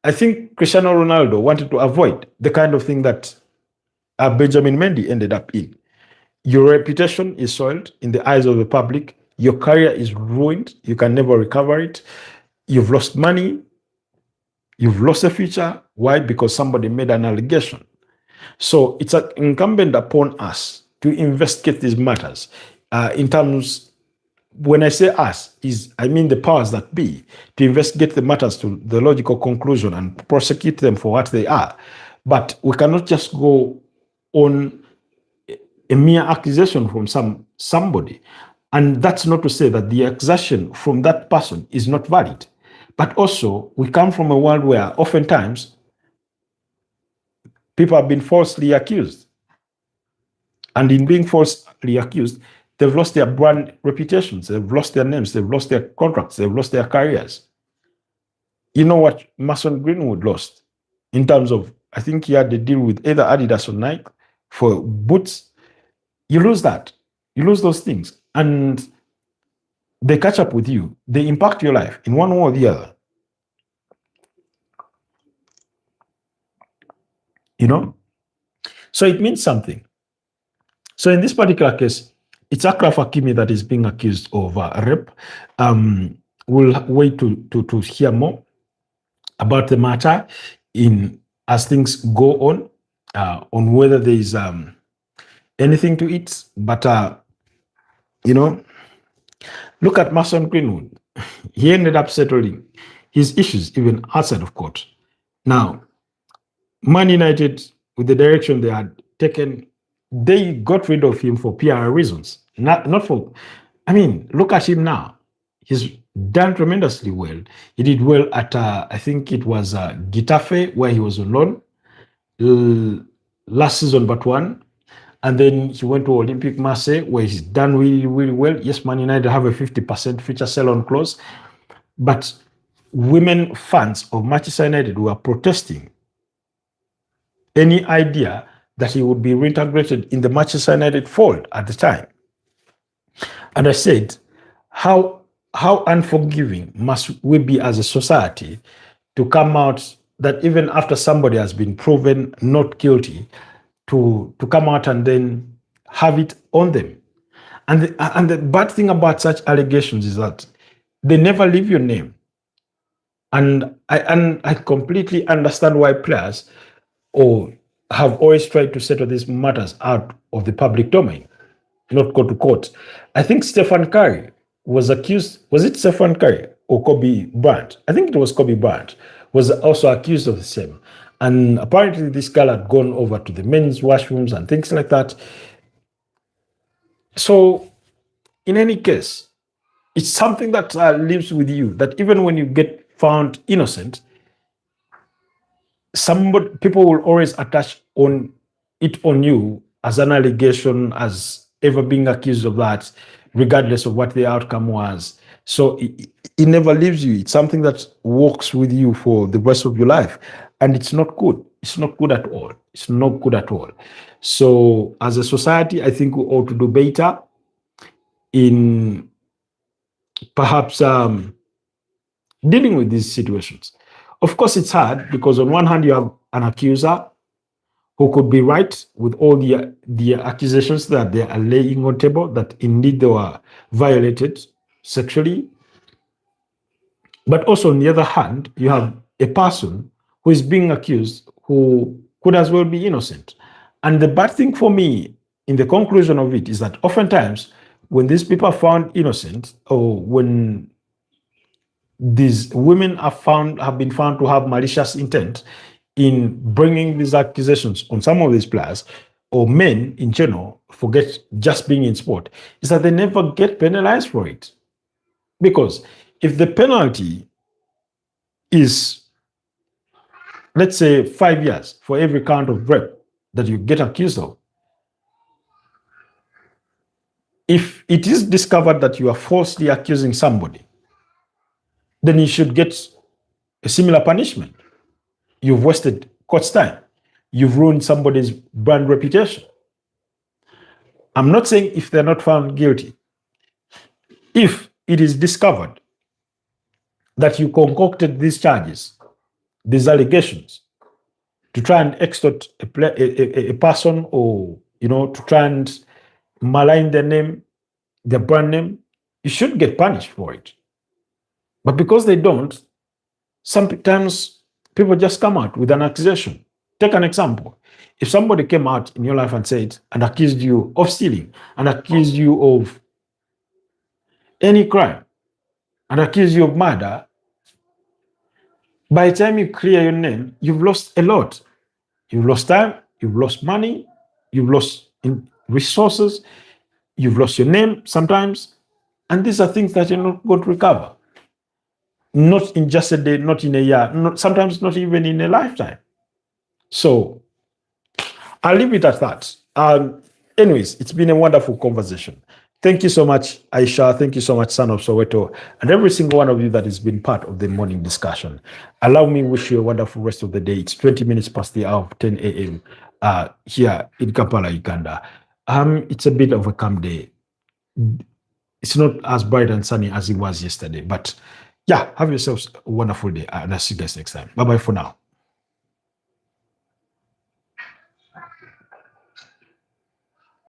I think Cristiano Ronaldo wanted to avoid the kind of thing that Benjamin Mendy ended up in. Your reputation is soiled in the eyes of the public. Your career is ruined. You can never recover it. You've lost money. You've lost a future. Why? Because somebody made an allegation. So it's incumbent upon us to investigate these matters. In terms, when I say us, I mean the powers that be, to investigate the matters to the logical conclusion and prosecute them for what they are. But we cannot just go on a mere accusation from somebody. And that's not to say that the accusation from that person is not valid. But also, we come from a world where oftentimes people have been falsely accused. And in being falsely accused, they've lost their brand reputations, they've lost their names, they've lost their contracts, they've lost their careers. You know what Mason Greenwood lost in terms of, I think he had a deal with either Adidas or Nike for boots. You lose that. You lose those things. And they catch up with you. They impact your life in one way or the other. So it means something. So in this particular case, it's Akraf Hakimi that is being accused of rape. We'll wait to hear more about the matter as things go on whether there is anything to it. But look at Mason Greenwood. He ended up settling his issues even outside of court. Now, Man United, with the direction they had taken, they got rid of him for PR reasons. Not for, look at him now. He's done tremendously well. He did well at, I think it was Getafe, where he was on loan last season, but one. And then he went to Olympique Marseille, where he's done really, really well. Yes, Man United have a 50% future sell-on clause. But women fans of Manchester United were protesting any idea that he would be reintegrated in the Manchester United fold at the time. And I said, how unforgiving must we be as a society to come out that even after somebody has been proven not guilty, to come out and then have it on them. And the bad thing about such allegations is that they never leave your name. And I completely understand why players have always tried to settle these matters out of the public domain, not go to court. I think Stephen Curry was accused. Was it Stephen Curry or Kobe Bryant? I think it was Kobe Bryant was also accused of the same. And apparently this girl had gone over to the men's washrooms and things like that. So in any case, it's something that lives with you, that even when you get found innocent, people will always attach on you as an allegation, as ever being accused of that, regardless of what the outcome was. So it never leaves you. It's something that walks with you for the rest of your life. And it's not good. It's not good at all. It's not good at all. So as a society, I think we ought to do better in perhaps dealing with these situations. Of course, it's hard because on one hand, you have an accuser who could be right with all the accusations that they are laying on table, that indeed they were violated sexually. But also, on the other hand, you have a person who is being accused who could as well be innocent. And the bad thing for me in the conclusion of it is that oftentimes when these people are found innocent, or when these women have been found to have malicious intent in bringing these accusations on some of these players, or men in general, forget just being in sport, is that they never get penalized for it. Because if the penalty is, let's say, 5 years for every count of rape that you get accused of, if it is discovered that you are falsely accusing somebody, then you should get a similar punishment. You've wasted court's time. You've ruined somebody's brand reputation. I'm not saying if they're not found guilty. If it is discovered that you concocted these charges, these allegations, to try and extort a person, or to try and malign their name, their brand name, you should get punished for it. But because they don't, sometimes people just come out with an accusation. Take an example. If somebody came out in your life and said and accused you of stealing, and accused you of any crime, and accused you of murder, by the time you clear your name, you've lost a lot. You've lost time, you've lost money, you've lost resources, you've lost your name sometimes, and these are things that you're not going to recover. Not in just a day, not in a year, sometimes not even in a lifetime. So I'll leave it at that. Anyways, it's been a wonderful conversation. Thank you so much, Aisha. Thank you so much, Son of Soweto, and every single one of you that has been part of the morning discussion. Allow me to wish you a wonderful rest of the day. It's 20 minutes past the hour of 10 a.m. Here in Kampala, Uganda. It's a bit of a calm day. It's not as bright and sunny as it was yesterday, but yeah, have yourselves a wonderful day, and I'll see you guys next time. Bye-bye for now.